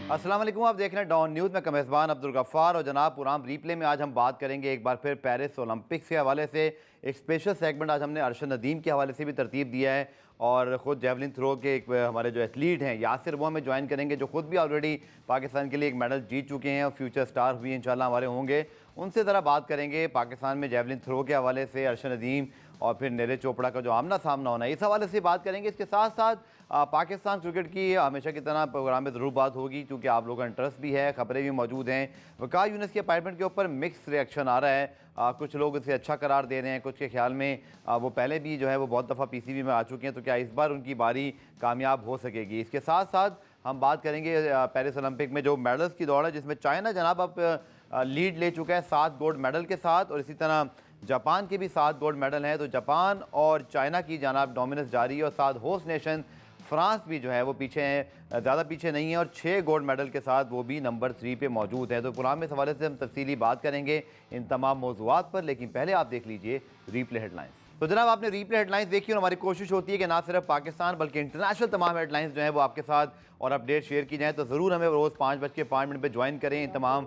अस्सलाम वालेकुम, आप देख रहे हैं डॉन न्यूज़ में कमेज़बान अब्दुल गफ्फार और जनाब पुराम रीप्ले में आज हम बात करेंगे एक बार फिर पेरिस ओलंपिक्स के हवाले से। एक स्पेशल सेगमेंट आज हमने अरशद नदीम के हवाले से भी तरतीब दिया है और ख़ुद जेवलिन थ्रो के एक हमारे जो एथलीट हैं यासिर वो हमें ज्वाइन करेंगे, जो खुद भी ऑलरेडी पाकिस्तान के लिए एक मेडल जीत चुके हैं और फ्यूचर स्टार भी इंशाल्लाह हमारे होंगे। उनसे ज़रा बात करेंगे पाकिस्तान में जेवलिन थ्रो के हवाले से, अरशद नदीम और फिर नीरज चोपड़ा का जो आमना सामना होना है इस हवाले से बात करेंगे। इसके साथ साथ पाकिस्तान क्रिकेट की हमेशा की तरह प्रोग्राम में ज़रूर बात होगी क्योंकि आप लोगों का इंटरेस्ट भी है, खबरें भी मौजूद हैं। वकार यूनिस के अपॉइंटमेंट के ऊपर मिक्स रिएक्शन आ रहा है, कुछ लोग इसे अच्छा करार दे रहे हैं, कुछ के ख्याल में वो पहले भी जो है वो बहुत दफ़ा पीसीबी में आ चुके हैं, तो क्या इस बार उनकी बारी कामयाब हो सकेगी। इसके साथ साथ हम बात करेंगे पेरिस ओलंपिक में जो मेडल्स की दौड़ है जिसमें चाइना जनाब अब लीड ले चुका है 7 गोल्ड मेडल के साथ, और इसी तरह जापान के भी 7 गोल्ड मेडल हैं। तो जापान और चाइना की जनाब डोमिनेंस जारी है और साथ होस्ट नेशन फ्रांस भी जो है वो पीछे हैं, ज़्यादा पीछे नहीं है और 6 गोल्ड मेडल के साथ वो भी नंबर 3 पे मौजूद है। तो पुराने इस हवाले से हम तफसीली बात करेंगे इन तमाम मौज़ूआत पर, लेकिन पहले आप देख लीजिए रीप्ले हेडलाइंस। तो जनाब आपने रीप्ले हेडलाइंस देखी और हमारी कोशिश होती है कि ना सिर्फ पाकिस्तान बल्कि इंटरनेशनल तमाम हेडलाइंस जो है वो आपके साथ और अपडेट शेयर की जाए। तो ज़रूर हमें रोज़ 5:05 पर ज्वाइन करें इन तमाम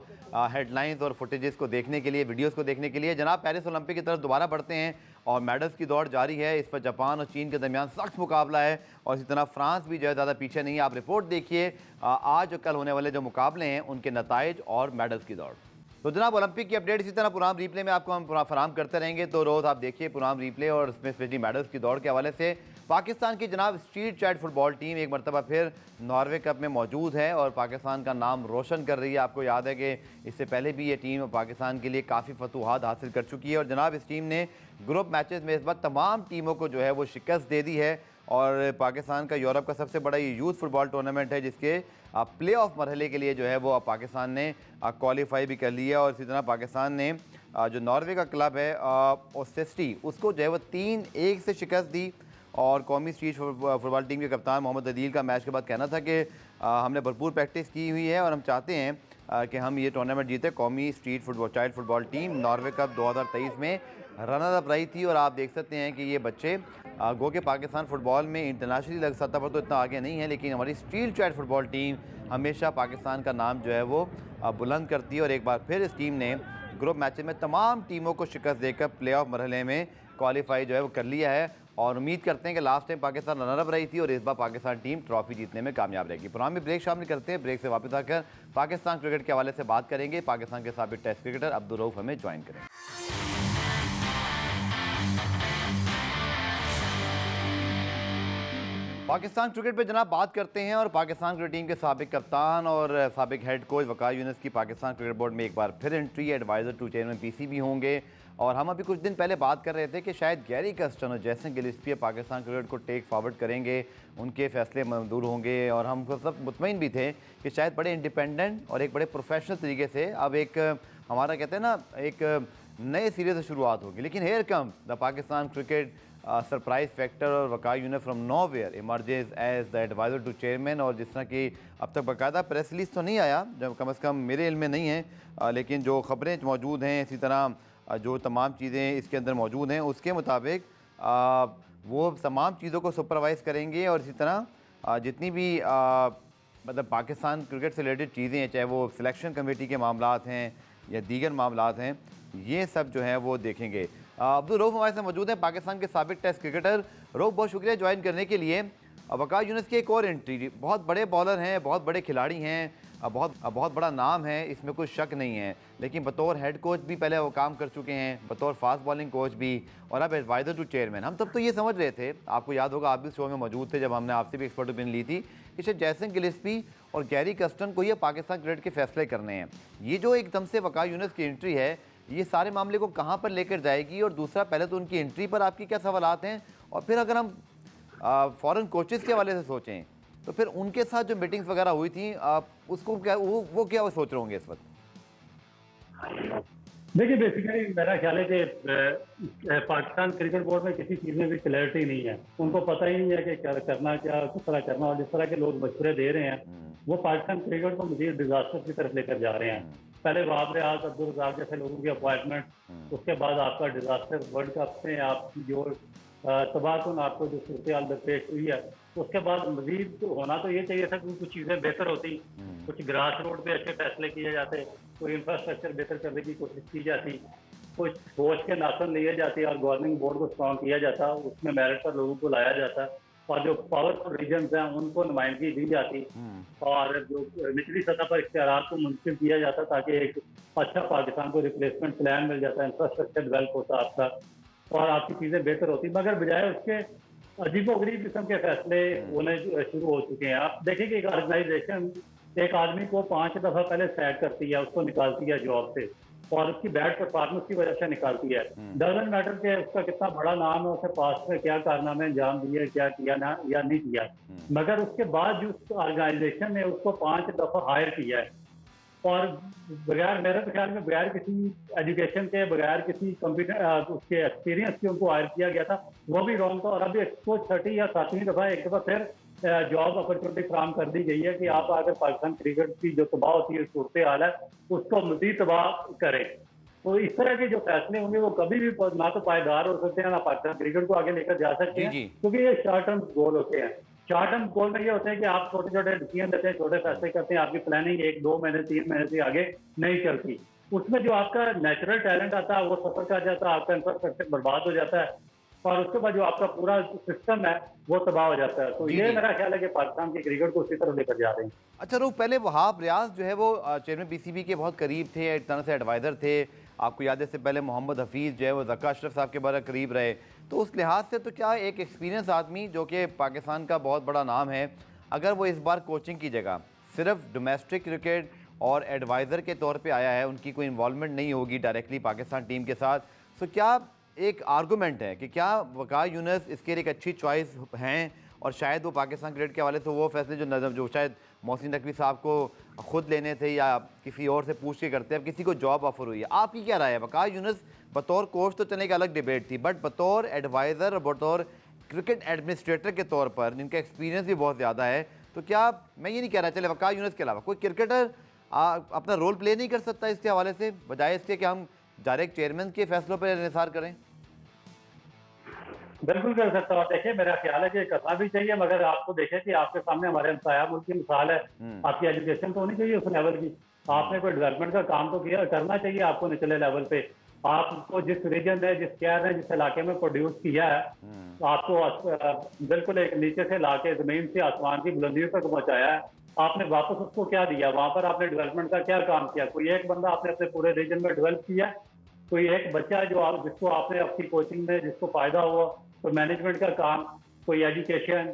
हेडलाइंस और फुटेजेस को देखने के लिए, वीडियोस को देखने के लिए। जनाब पेरिस ओलंपिक की तरफ दोबारा बढ़ते हैं और मेडल्स की दौड़ जारी है। इस पर जापान और चीन के दरमियान सख्त मुकाबला है और इसी तरह फ्रांस भी जो है ज़्यादा पीछे नहीं है। आप रिपोर्ट देखिए आज और कल होने वाले जो मुकाबले हैं उनके नताइज और मेडल्स की दौड़। तो जनाब ओलंपिक की अपडेट इसी तरह पुराम रीप्ले में आपको हम फराहम करते रहेंगे, तो रोज़ आप देखिए पुराम रीप्ले और इसमें स्पेशली मेडल्स की दौड़ के हवाले से। पाकिस्तान की जनाब स्ट्रीट चैट फुटबॉल टीम एक मरतबा फिर नॉर्वे कप में मौजूद है और पाकिस्तान का नाम रोशन कर रही है। आपको याद है कि इससे पहले भी ये टीम पाकिस्तान के लिए काफ़ी फतूहात हासिल कर चुकी है और जनाब इस टीम ने ग्रुप मैचेस में इस बार तमाम टीमों को जो है वो शिकस्त दे दी है। और पाकिस्तान का यूरोप का सबसे बड़ा ये यूथ फुटबॉल टूर्नामेंट है जिसके प्ले ऑफ मरहले के लिए जो है वो पाकिस्तान ने क्वालिफाई भी कर लिया। और इसी तरह पाकिस्तान ने जो नॉर्वे का क्लब है ओसेस्टी उसको जो है वो 3-1 से शिकस्त दी। और कौमी स्ट्रीट फुटबॉल टीम के कप्तान मोहम्मद अदील का मैच के बाद कहना था कि हमने भरपूर प्रैक्टिस की हुई है और हम चाहते हैं कि हम ये टूर्नामेंट जीते। कौमी street football child football team Norway cup 2023 में रनर अप रही थी और आप देख सकते हैं कि ये बच्चे गो के पाकिस्तान फुटबॉल में इंटरनेशनली सतह पर तो इतना आगे नहीं है, लेकिन हमारी स्ट्रीट चाइल्ड फुटबॉल टीम हमेशा पाकिस्तान का नाम जो है वो बुलंद करती है। और एक बार फिर इस टीम ने ग्रुप मैच में तमाम टीमों को शिकस्त देकर प्ले ऑफ मरहले में क्वालिफाई जो है वो कर लिया है और उम्मीद करते हैं कि last time Pakistan runner up रही थी और इस बार पाकिस्तान टीम ट्रॉफी जीतने में कामयाब रहेगी। पुराने ब्रेक शामिल करते हैं, ब्रेक से वापस आकर पाकिस्तान क्रिकेट के हवाले से बात करेंगे। पाकिस्तान के साबिक टेस्ट क्रिकेटर अब्दुल रऊफ हमें ज्वाइन करें। पाकिस्तान क्रिकेट पे जनाब बात करते हैं और पाकिस्तान क्रिकेट टीम के साबिक कप्तान और साबिक हेड कोच वकार यूनिस की पाकिस्तान क्रिकेट बोर्ड में एक बार फिर entry, adviser to chairman PCB होंगे। और हम अभी कुछ दिन पहले बात कर रहे थे कि शायद गैरी कर्स्टन और जैसन गिलिस्पी पाकिस्तान क्रिकेट को टेक फॉरवर्ड करेंगे, उनके फैसले मंजूर होंगे और हम सब मुतमईन भी थे कि शायद बड़े इंडिपेंडेंट और एक बड़े प्रोफेशनल तरीके से अब एक हमारा कहते हैं ना एक नए सिरे से शुरुआत होगी। लेकिन here comes the Pakistan cricket surprise factor और Waqar Younis from nowhere emerges as the adviser to chairman. और जिस तरह की अब तक बाकायदा प्रेस रिलीज तो नहीं आया, जब कम से कम मेरे इल्म में नहीं है, लेकिन जो खबरें मौजूद हैं, इसी तरह जो तमाम चीज़ें इसके अंदर मौजूद हैं उसके मुताबिक वो तमाम चीज़ों को सुपरवाइज़ करेंगे। और इसी तरह जितनी भी मतलब पाकिस्तान क्रिकेट से रिलेटेड चीज़ें हैं, चाहे वो सिलेक्शन कमेटी के मामलात हैं या दीगर मामलात हैं, ये सब जो है वो देखेंगे। अब्दुल रऊफ हमारे साथ मौजूद हैं, पाकिस्तान के साबिक टेस्ट क्रिकेटर। रऊफ बहुत शुक्रिया ज्वाइन करने के लिए। वकार यूनिस की एक और एंट्री, बहुत बड़े बॉलर हैं, बहुत बड़े खिलाड़ी हैं, बहुत बड़ा नाम है, इसमें कोई शक नहीं है, लेकिन बतौर हेड कोच भी पहले वो काम कर चुके हैं, बतौर फास्ट बॉलिंग कोच भी, और अब एडवाइज़र टू चेयरमैन। हम तब तो ये समझ रहे थे, आपको याद होगा आप भी शो में मौजूद थे जब हमने आपसे भी एक्सपर्ट ओपिनियन ली थी कि शायद जैसन गिलिस्पी और गैरी कर्स्टन को ये पाकिस्तान क्रिकेट के फैसले करने हैं। ये जो एकदम से वकार यूनिस की एंट्री है, ये सारे मामले को कहाँ पर लेकर जाएगी? और दूसरा, पहले तो उनकी एंट्री पर आपकी क्या सवालात हैं, और फिर अगर हम फॉरेन कोचेज़ के हवाले से सोचें तो फिर उनके साथ जो मीटिंग्स वगैरह हुई थी उसको क्या वो क्या वो सोच रहे होंगे इस वक्त? देखिए, बेसिकली मेरा ख्याल है कि पाकिस्तान क्रिकेट बोर्ड में किसी चीज़ में भी क्लैरिटी नहीं है। उनको पता ही नहीं है कि क्या करना, क्या किस तरह करना, और जिस तरह के लोग मशवरे दे रहे हैं वो पाकिस्तान क्रिकेट को मज़ीद डिजास्टर की तरफ लेकर जा रहे हैं। पहले बाबर आज़म, अब्दुल रज़ाक जैसे लोगों की अपॉइंटमेंट, उसके बाद आपका डिजास्टर वर्ल्ड कप में आपकी जो तबाहकुन आपको जो सूरत दरपेश हुई है, उसके बाद मजीद होना तो ये चाहिए था कि कुछ चीज़ें बेहतर होती, कुछ ग्रास रूट पे अच्छे फैसले किए जाते, कोई इंफ्रास्ट्रक्चर बेहतर करने की कोशिश की जाती, कुछ सोच के नासन लिए जाती और गवर्निंग बोर्ड को स्ट्रॉन्ग किया जाता, उसमें मेरिट पर लोगों को लाया जाता और जो पावरफुल रीजन्स हैं उनको नुमाइंदगी दी जाती और जो निचली सतह पर इख्तियारात को मुंतकिल किया जाता ताकि एक अच्छा पाकिस्तान को रिप्लेसमेंट प्लान मिल जाता, इंफ्रास्ट्रक्चर डेवलप होता आपका और आपकी चीज़ें बेहतर होती, मगर बजाय उसके अजीबोगरीब किस्म के फैसले होने शुरू हो चुके हैं। आप देखिए कि एक ऑर्गेनाइजेशन एक आदमी को 5 दफ़ा पहले सैक करती है, उसको निकालती है जॉब से और उसकी बैड परफॉर्मेंस की वजह से निकालती है। डजंट मैटर कि उसका कितना बड़ा नाम है, उसने पास्ट में क्या कारनामे अंजाम दिए, क्या किया ना या नहीं किया, मगर उसके बाद जो उस ऑर्गेनाइजेशन ने उसको 5 दफ़ा हायर किया है और बगैर मेरे ख्याल में बगैर किसी एजुकेशन के, बगैर किसी कंप्यूटर उसके एक्सपीरियंस के उनको हायर किया गया था, वो भी रॉन्ग था। और अभी एक्सपो 6ठी या 7वीं दफ़ा एक दफ़ा फिर जॉब अपॉर्चुनिटी फ्राहम कर दी गई है कि आप अगर पाकिस्तान क्रिकेट की जो तबाह होती है सूरत हाल है उसको मजीद तबाह करें। तो इस तरह के जो फैसले होंगे वो कभी भी ना तो पायदार हो सकते हैं, ना पाकिस्तान क्रिकेट को आगे लेकर जा सकते जी हैं, जी। क्योंकि ये शॉर्ट टर्म गोल होते हैं। शॉर्ट टर्म गोल में ये होते हैं कि आप छोटे छोटे डिसीजन लेते हैं, छोटे फैसले करते हैं, आपकी प्लानिंग 1-2 महीने 3 महीने से आगे नहीं चलती। उसमें जो आपका नेचुरल टैलेंट आता है वो सफर कर जाता है, आपका इंफ्रास्ट्रक्चर बर्बाद हो जाता है और उसके बाद जो आपका पूरा सिस्टम है वो तबाह हो जाता है। तो जी ये जी। मेरा ख्याल है कि पाकिस्तान की क्रिकेट को उसी तरफ लेकर जा रहे हैं। अच्छा रूफ, पहले वहाब रियाज जो है वो चेयरमैन पीसीबी के बहुत करीब थे, एक तरह से एडवाइज़र थे। आपको याद है इससे पहले मोहम्मद हफीज़ जो है वो ज़का अशरफ साहब के बड़े करीब रहे। तो उस लिहाज से तो क्या एक एक्सपीरियंस आदमी जो कि पाकिस्तान का बहुत बड़ा नाम है, अगर वो इस बार कोचिंग की जगह सिर्फ डोमेस्टिक क्रिकेट और एडवाइज़र के तौर पे आया है, उनकी कोई इन्वॉल्वमेंट नहीं होगी डायरेक्टली पाकिस्तान टीम के साथ, तो क्या एक आर्गूमेंट है कि क्या वक़ार यूनुस इसके लिए एक अच्छी चॉइस हैं और शायद वो पाकिस्तान क्रिकेट के हवाले से वो फैसले जो शायद मोहसिन नकवी साहब को खुद लेने थे या किसी और से पूछ के करते हैं, अब किसी को जॉब ऑफर हुई है, आपकी क्या राय है? वक़ार यूनुस बतौर कोच तो चलने की अलग डिबेट थी, बट बतौर एडवाइज़र और बतौर क्रिकेट एडमिनिस्ट्रेटर के तौर पर जिनका एक्सपीरियंस भी बहुत ज़्यादा है, तो क्या मैं ये नहीं कह रहा चले वक़ार यूनुस के अलावा कोई क्रिकेटर अपना रोल प्ले नहीं कर सकता इसके हवाले से, बजाय इसके कि हम डायरेक्ट चेयरमैन के फैसलों पर निसार करें? बिल्कुल कर सकता हूँ। देखिए मेरा ख्याल है कि करना भी चाहिए, मगर आपको देखें कि आपके सामने हमारे हमसाया मुल्क की मिसाल है। आपकी एजुकेशन तो होनी चाहिए उस लेवल की, आपने कोई डेवलपमेंट का काम तो किया करना चाहिए आपको निचले लेवल पे। आपको जिस रीजन ने, जिस शहर ने, जिस इलाके में प्रोड्यूस किया है, तो आपको बिल्कुल एक नीचे से ला के जमीन से आसमान की बुलंदियों तक पहुंचाया है, आपने वापस उसको क्या दिया? वहां पर आपने डेवलपमेंट का क्या काम किया? कोई एक बंदा आपने अपने पूरे रीजन में डेवलप किया? कोई एक बच्चा है जो आप जिसको आपने अपनी कोचिंग में जिसको फायदा हुआ? कोई मैनेजमेंट का काम, कोई एजुकेशन,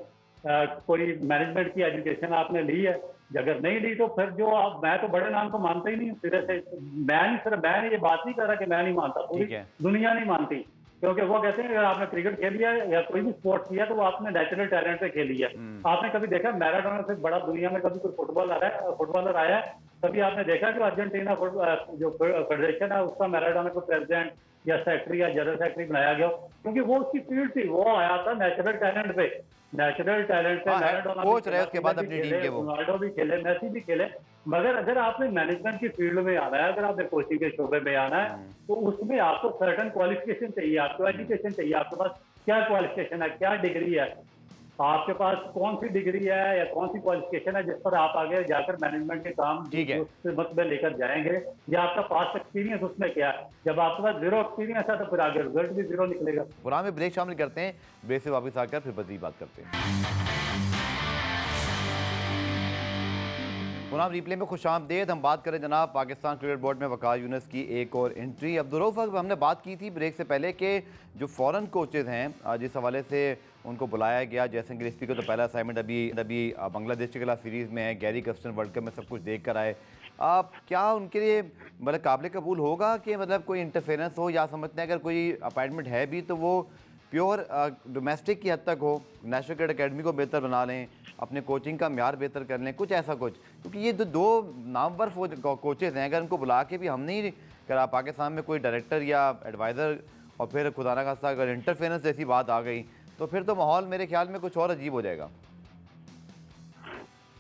कोई मैनेजमेंट की एजुकेशन आपने ली है? अगर नहीं ली तो फिर जो आप, मैं तो बड़े नाम को मानता ही नहीं हूँ सिरे से। मैं ये बात नहीं कर रहा कि मैं नहीं मानता, पूरी ठीक है। दुनिया नहीं मानती, क्योंकि वो कहते हैं अगर आपने क्रिकेट खेल लिया है या कोई भी स्पोर्ट्स किया तो वो आपने नेचुरल टैलेंट से खेली है। आपने कभी देखा मैराडोना से बड़ा दुनिया में कभी कोई फुटबॉलर आया है? कभी आपने देखा कि अर्जेंटीना जो फेडरेशन है उसका मैराडोना को प्रेसिडेंट या सेक्रेटरी या जनरल सेक्रेटरी बनाया गया? क्योंकि वो उसकी फील्ड थी, वो आया था नेचुरल टैलेंट पे। नेचुरल टैलेंट से हाँ, मैराडोना भी कोच रहे खेला, उसके बाद पेले अपनी भी टीम खेले, के वो। रोनाल्डो भी खेले, मेसी भी खेले। मगर अगर आपने मैनेजमेंट की फील्ड में आना है, अगर आपने कोचिंग के शोबे में आना है, तो उसमें आपको सर्टन क्वालिफिकेशन चाहिए, आपको एजुकेशन चाहिए। आपके पास क्या क्वालिफिकेशन है, क्या डिग्री है, आपके पास कौन सी डिग्री है या कौन सी क्वालिफिकेशन है जिस पर आप आगे जाकर मैनेजमेंट के काम ठीक है। उस में लेकर जाएंगे, या आपका पास्ट एक्सपीरियंस उसमें क्या है? जब आपके पास जीरो एक्सपीरियंस है तो फिर आगे रिजल्ट भी जीरो निकलेगा। पुराने में ब्रेक शामिल करते हैं, ब्रेक से वापस आकर फिर मज़ीद बात करते हैं। पुनः रिप्ले में खुशामदेद। हम बात करें जनाब पाकिस्तान क्रिकेट बोर्ड में वक़ार यूनुस की एक और एंट्री। अब्दुर्रऊफ़, हमने बात की थी ब्रेक से पहले कि जो फॉरेन कोचेज़ हैं जिस हवाले से उनको बुलाया गया, जैसे गिलस्पी को तो पहला असाइनमेंट अभी बांग्लादेश के खिलाफ सीरीज़ में है, गैरी कर्स्टन वर्ल्ड कप में सब कुछ देख कर आए। क्या उनके लिए मतलब काबिल कबूल होगा कि मतलब कोई इंटरफेरेंस हो, या समझते हैं अगर कोई अपॉइंटमेंट है भी तो वो प्योर डोमेस्टिक की हद तक हो, नेशनल क्रिकेट अकेडमी को बेहतर बना लें, अपने कोचिंग का म्यार बेहतर कर लें, कुछ ऐसा कुछ? क्योंकि ये दो नामवर कोचेज़ हैं, अगर उनको बुला के भी हम नहीं करा पाकिस्तान में कोई डायरेक्टर या एडवाइज़र और फिर खुदा ना खास्ता अगर इंटरफेरेंस जैसी बात आ गई तो फिर तो माहौल मेरे ख्याल में कुछ और अजीब हो जाएगा।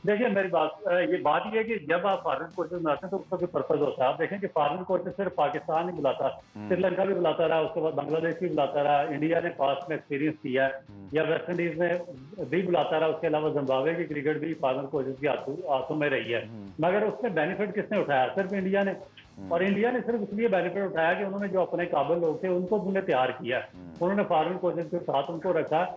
देखिए मेरी बात ये है कि जब आप फॉरेन कोचेस बनाते हैं तो उसका कोई पर्पज होता है। आप देखें कि फॉरेन कोचेस सिर्फ पाकिस्तान नहीं बुलाता, श्रीलंका भी बुलाता रहा, उसके बाद बांग्लादेश भी बुलाता रहा, इंडिया ने पास्ट में एक्सपीरियंस किया है, या वेस्ट इंडीज में भी बुलाता रहा, उसके अलावा जिम्बाब्वे की क्रिकेट भी फॉरेन कोचेस के हाथों में रही है। मगर उससे बेनिफिट किसने उठाया? सिर्फ इंडिया ने। और इंडिया ने सिर्फ इसलिए बेनिफिट उठाया कि उन्होंने जो अपने काबिल लोग थे उनको उन्होंने तैयार किया, उन्होंने फॉरेन कोचेस के साथ उनको रखा,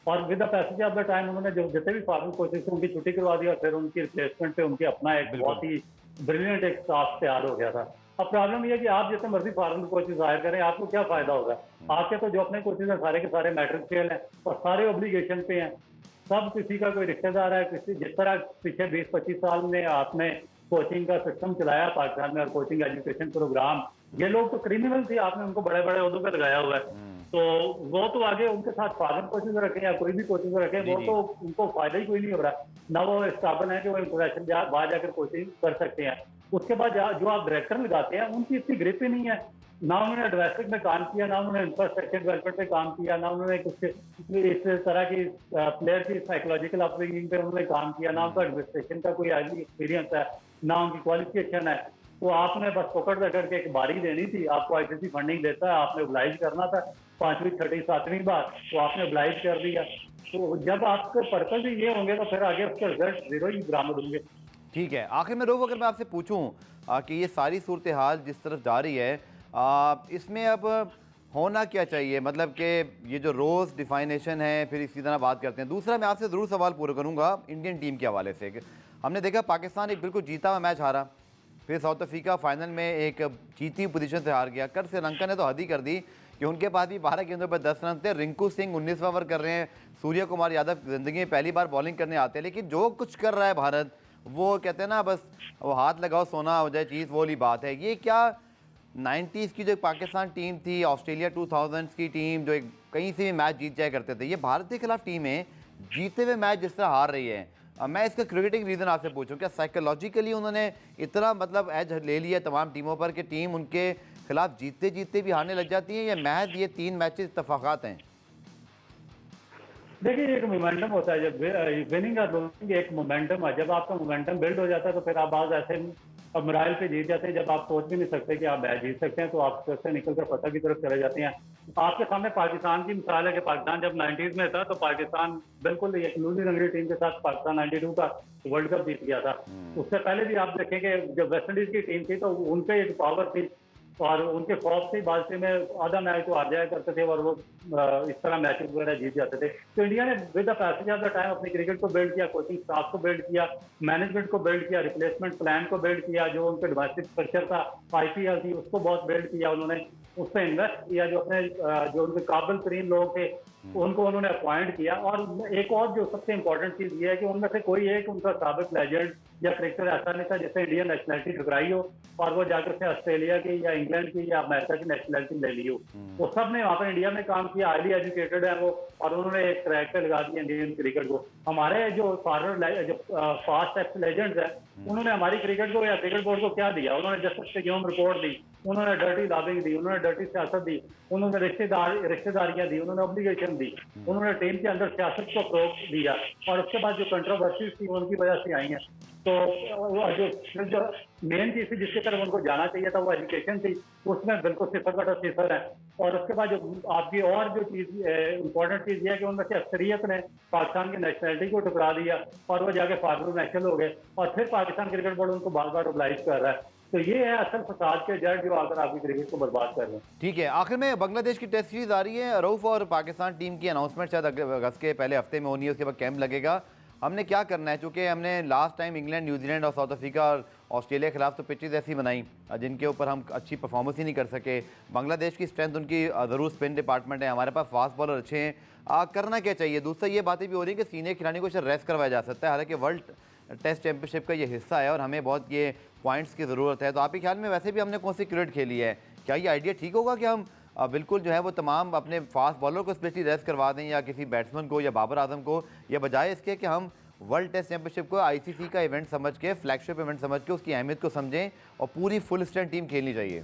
और with the passage of the time उन्होंने जो जितने भी फॉरेन कोचेस थे उनकी छुट्टी करवा दी, और फिर उनकी रिप्लेसमेंट पे उनके अपना एक बहुत ही ब्रिलियंट एक स्टाफ तैयार हो गया था। अब प्रॉब्लम ये है कि आप जितने मर्जी फॉरेन कोचेस हायर करें, आपको क्या फायदा होगा? आपके तो जो अपने कोचेस हैं सारे के सारे मैट्रिक फेल हैं और सारे ऑब्लिगेशन पे हैं। सब किसी का कोई रिश्तेदार है, किसी जिस तरह पिछले 20-25 साल में आपने कोचिंग का सिस्टम चलाया पाकिस्तान में और कोचिंग एजुकेशन प्रोग्राम, ये लोग तो क्रिमिनल थे, आपने उनको बड़े बड़े ओहदों पर लगाया हुआ है। तो वो तो आगे उनके साथ फॉरेन कोचेस रखें या कोई भी कोचेस रखें, वो तो उनको फायदा ही कोई नहीं हो रहा। ना वो इस काबिल है कि वो इंटरनेशनल बाहर जाकर कोचिंग कर सकते हैं। उसके बाद जो आप डायरेक्टर लगाते हैं उनकी इतनी ग्रिप ही नहीं है। ना उन्होंने एडवाइजमेंट में काम किया, ना उन्होंने इंफ्रास्ट्रक्चर डेवलपमेंट पे काम किया, ना उन्होंने कुछ इस तरह की प्लेयर की साइकोलॉजिकल अपब्रिंगिंग पे उन्होंने काम किया, ना उनका एडमिनिस्ट्रेशन का कोई एक्सपीरियंस है, ना उनकी क्वालिफिकेशन है। तो आपने बस पकड़ पकड़ के एक बारी देनी थी, आपको आईसीसी फंडिंग देता है, आपने ओब्लाइज करना था 5वीं 6वीं 7वीं बार, तो आपने ओब्लाइज कर दिया। तो जब आपके पर्पज ही ये होंगे तो फिर आगे उसके रिजल्ट जीरो ही बरामद होंगे। ठीक है, आखिर में रोब अगर मैं आपसे पूछूं कि ये सारी सूरत हाल जिस तरफ जा रही है, इसमें अब होना क्या चाहिए? मतलब कि ये जो रोज़ डिफाइनेशन है, फिर इसी तरह बात करते हैं। दूसरा मैं आपसे ज़रूर सवाल पूरा करूंगा इंडियन टीम के हवाले से। हमने देखा पाकिस्तान एक बिल्कुल जीता हुआ मैच हारा, फिर साउथ अफ्रीका फाइनल में एक जीती पोजीशन से हार गया। कल श्रीलंका ने तो हद ही कर दी कि उनके पास भी 12 गेंदों पर 10 रन थे। रिंकू सिंह 19वां ओवर कर रहे हैं, सूर्य कुमार यादव ज़िंदगी में पहली बार बॉलिंग करने आते हैं, लेकिन जो कुछ कर रहा है भारत, वो कहते हैं ना बस वो हाथ लगाओ सोना हो जाए चीज़, वो वाली बात है। ये क्या 90s की जो पाकिस्तान टीम थी, ऑस्ट्रेलिया 2000s की टीम जो एक कहीं से भी मैच जीत जाया करते थे, ये भारत के खिलाफ टीमें जीते हुए मैच जिस तरह हार रही है, मैं इसका क्रिकेटिंग रीज़न आपसे पूछूं, क्या साइकोलॉजिकली उन्होंने इतना मतलब एज ले लिया तमाम टीमों पर कि टीम उनके खिलाफ जीतते जीतते भी हारने लग जाती है, या महज ये 3 मैचेस इत्तफाकात हैं? देखिए एक मोमेंटम होता है, जब विनिंग और लूजिंग एक मोमेंटम है। जब आपका मोमेंटम बिल्ड हो जाता है तो फिर आप आज ऐसे मराइल पे जीत जाते हैं जब आप सोच भी नहीं सकते कि आप मैच जीत सकते हैं, तो आप से निकल कर फतह की तरफ चले जाते हैं। आपके सामने पाकिस्तान की मिसाल है कि पाकिस्तान जब 90s में था तो पाकिस्तान बिल्कुल एक लूजी रंगड़ी टीम के साथ पाकिस्तान 92 का वर्ल्ड कप जीत गया था। उससे पहले भी आप देखें कि जब वेस्ट इंडीज की टीम थी तो उनके एक पावर थी और उनके खौफ से बादशाह में आधा मैच तो हार जाया करते थे और वो इस तरह मैचेस वगैरह जीत जाते थे। तो इंडिया ने with the passage of the time अपनी क्रिकेट को बिल्ड किया, कोचिंग स्टाफ को बिल्ड किया, मैनेजमेंट को बिल्ड किया, रिप्लेसमेंट प्लान को बिल्ड किया, जो उनके डोमेस्टिक स्ट्रक्चर था, आईपीएल थी, उसको बहुत बिल्ड किया उन्होंने, उस पर इन्वेस्ट किया, जो अपने जो उनके काबिल तरीन लोग थे उनको उन्होंने अपॉइंट किया। और एक और जो सबसे इंपॉर्टेंट चीज ये है कि उनमें से कोई एक उनका साबिक लेजेंड या क्रिकेटर ऐसा नहीं था जिससे इंडियन नेशनलिटी ठुकराई हो और वो जाकर से ऑस्ट्रेलिया की या इंग्लैंड की या अमेरिका की नेशनलिटी ले ली हो। वो सब ने वहाँ पर इंडिया में काम किया, हाईली एजुकेटेड है वो, और उन्होंने एक ट्रैक पे लगा दिया इंडियन क्रिकेट को। हमारे जो फॉरवर्ड जो फास्ट एक्स लेजेंड्स है उन्होंने हमारी क्रिकेट को या क्रिकेट बोर्ड को क्या दिया? उन्होंने जस्टिस ह्यूमन रिपोर्ट दी, उन्होंने डर्टी लॉबिंग दी, उन्होंने डर्टी सियासत दी, उन्होंने रिश्तेदारियां दी, उन्होंने ऑब्लिगेशन दी, उन्होंने टीम के अंदर सियासत को फरोग दिया, और उसके बाद जो कंट्रोवर्सीज थी उनकी वजह से आई हैं। तो जो मेन चीज थी जिसकी तरफ उनको जाना चाहिए था वो एजुकेशन थी, उसमें बिल्कुल सिफर है। और उसके बाद जो आपकी और जो चीज इंपॉर्टेंट चीज ये है कि उनमें से अक्सरियत ने पाकिस्तान की नेशनलिटी को ठुकरा दिया और वो जाके फॉरन नेशनल हो गए, और फिर पाकिस्तान क्रिकेट बोर्ड उनको बार बार ओब्लाइज कर रहा है। तो ये है असल फसाद के जड़ जो आकर आपकी क्रिकेट को बर्बाद कर रहे हैं। ठीक है, आखिर में बांग्लादेश की टेस्ट सीरीज आ रही है, रऊफ और पाकिस्तान टीम की अनाउंसमेंट शायद अगस्त के पहले हफ्ते में होनी है, उसके बाद कैंप लगेगा। हमने क्या करना है, चूँकि हमने लास्ट टाइम इंग्लैंड, न्यूजीलैंड और साउथ अफ्रीका और ऑस्ट्रेलिया के खिलाफ तो पिचेज ऐसी बनाई जिनके ऊपर हम अच्छी परफॉर्मेंस ही नहीं कर सके। बांग्लादेश की स्ट्रेंथ उनकी ज़रूर स्पिन डिपार्टमेंट है, हमारे पास फास्ट बॉलर अच्छे हैं। करना क्या चाहिए? दूसरा ये बातें भी हो रही है कि सीनियर खिलाड़ी को शायद रेस्ट करवाया जा सकता है, हालांकि वर्ल्ड टेस्ट चैंपियनशिप का ये हिस्सा है और हमें बहुत ये पॉइंट्स की ज़रूरत है। तो आपके ख्याल में वैसे भी हमने कौन सी क्रिकेट खेली है, क्या ये आइडिया ठीक होगा कि हम बिल्कुल जो है वो तमाम अपने फास्ट बॉलर को स्पेशली रेस्ट करवा दें या किसी बैट्समैन को या बाबर आजम को, या बजाय इसके कि हम वर्ल्ड टेस्ट चैंपियनशिप को आईसीसी का इवेंट समझ के, फ्लैगशिप इवेंट समझ के उसकी अहमियत को समझें और पूरी फुल स्ट्रेंथ टीम खेलनी चाहिए?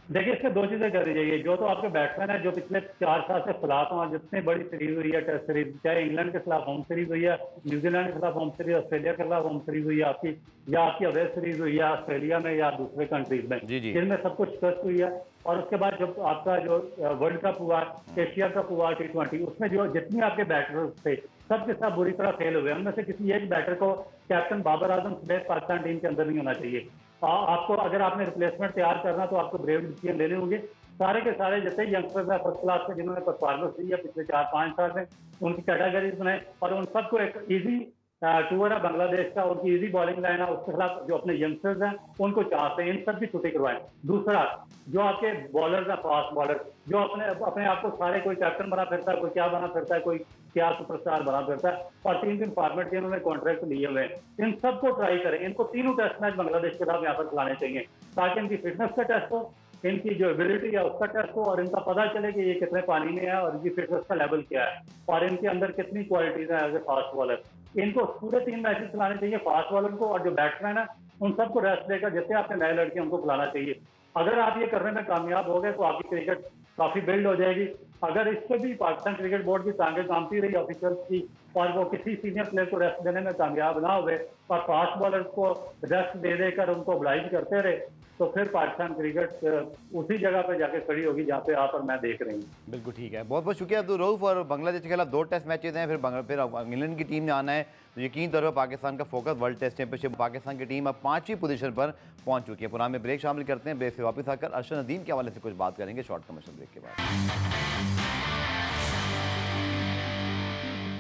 देखिए, इसमें 2 चीज़ें करी जाइए। जो तो आपके बैट्समैन है, जो पिछले 4 साल से फ्लॉप हुआ, जितनी बड़ी सीरीज़ हुई है, टेस्ट सीरीज़, चाहे इंग्लैंड के खिलाफ होम सीरीज़ हुई है, न्यूज़ीलैंड के खिलाफ होम सीरीज़, ऑस्ट्रेलिया के खिलाफ होम सीरीज़ हुई है आपकी, या आपकी अवे सीरीज़ हुई है ऑस्ट्रेलिया में या दूसरे कंट्रीज़ में, जी, जी। जिनमें सब कुछ शिकस्त हुई है। और उसके बाद जब आपका जो वर्ल्ड कप हुआ, एशिया कप हुआ T20, उसमें जो जितने आपके बैटर्स थे, सब के सब बुरी तरह फेल हुए। उनमें से किसी एक बैटर को कैप्टन बाबर आजम समेत पाकिस्तान टीम के अंदर नहीं होना चाहिए। आपको अगर आपने रिप्लेसमेंट तैयार करना तो आपको ब्रेव डिसीजन लेने होंगे। सारे के सारे जितने यंगस्टर्स हैं फर्स्ट क्लास के, जिन्होंने परफॉर्मेंस दी है पिछले 4-5 साल में, उनकी कैटेगरीज बनाए और उन सबको एक ईजी टूर है बांग्लादेश का, उनकी ईजी बॉलिंग लाइन है, उसके खिलाफ जो अपने यंगस्टर्स हैं उनको चाहते हैं, इन सब की छुट्टी करवाएं। दूसरा, जो आपके बॉलर्स हैं, फास्ट बॉलर, जो अपने अपने आप को सारे, कोई कैप्टन बना फिरता है, कोई क्या बना फिरता है, कोई क्या सुपरस्टार बना फिरता है, और 3 फॉर्मेट के इन्होंने कॉन्ट्रैक्ट लिए हुए हैं, इन सबको ट्राई करें। इनको तीनों टेस्ट मैच बांग्लादेश के खिलाफ यहाँ पर खिलाने चाहिए, ताकि इनकी फिटनेस का टेस्ट हो, इनकी जो एबिलिटी है उसका टेस्ट हो, और इनका पता चले कि ये कितने पानी में है और इनकी फिटनेस का लेवल क्या है और इनके अंदर कितनी क्वालिटीज है एज ए फास्ट बॉलर। इनको पूरे 3 मैचेस खिलाने चाहिए फास्ट बॉलर को, और जो बैट्समैन है उन सबको रेस्ट देकर, जैसे आपके नए लड़के उनको खिलाना चाहिए। अगर आप ये करने में कामयाब हो गए तो आपकी क्रिकेट काफी बिल्ड हो जाएगी। अगर इससे भी पाकिस्तान क्रिकेट बोर्ड की टांगें कामती रही ऑफिशियल की, और वो किसी सीनियर प्लेयर को रेस्ट देने में कामयाब ना हुए और फास्ट बॉलर को रेस्ट दे देकर उनको ऑब्लाइज करते रहे, तो फिर पाकिस्तान क्रिकेट उसी जगह पे जाके खड़ी होगी जहाँ पे आप और मैं देख रहे हैं। बिल्कुल ठीक है, बहुत बहुत शुक्रिया अब्दुल रऊफ। और बांग्लादेश के खिलाफ 2 टेस्ट मैचेज हैं, फिर इंग्लैंड की टीम ने आना है, तो यकीन तौर पर पाकिस्तान का focus world test championship. Pakistan की टीम अब 5वीं पोजीशन पर पहुंच चुकी है। पुराने में ब्रेक शामिल करते हैं, ब्रेक से वापस आकर अर्शद नदीम के हवाले से कुछ बात करेंगे शॉर्ट कमर्शियल ब्रेक के बाद।